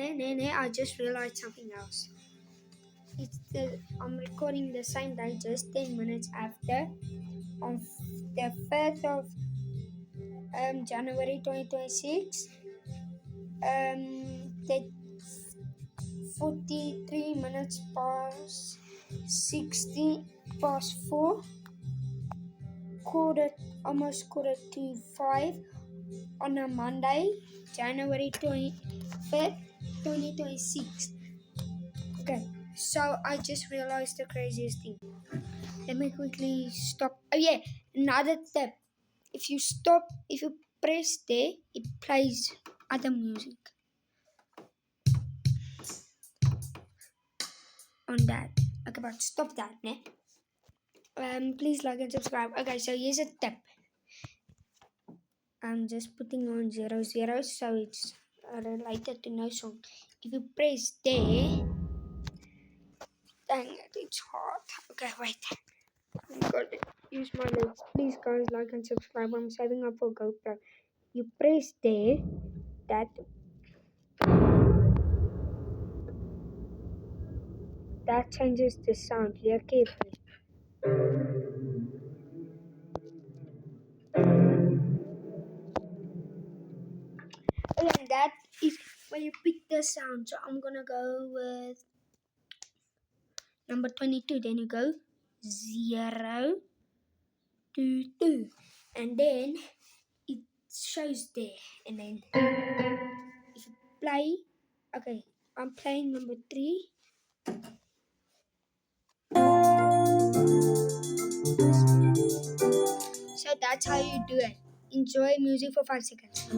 I just realized something else. I'm recording the same day, just 10 minutes after, on the 1st of January 2026. The 43 minutes past 60 past 4, almost quarter to 5 on a Monday, January 25th, 2026. Okay, so I just realized the craziest thing. Let me quickly stop. Oh yeah, another tip. If you press there, it plays other music on that. Okay, but stop that, ne? Please like and subscribe. Okay, so here's a tip. I'm just putting on 00, so it's related to no song. If you press there, dang it, it's hard. Okay, wait. I gotta use my legs. Please, guys, like and subscribe. I'm saving up for GoPro. You press there, that changes the sound. Hear carefully. And that is when you pick the sound. So I'm gonna go with number 22. Then you go 0, 2, 2, and then it shows there. And then if you play, okay, I'm playing number 3. So that's how you do it. Enjoy music for 5 seconds.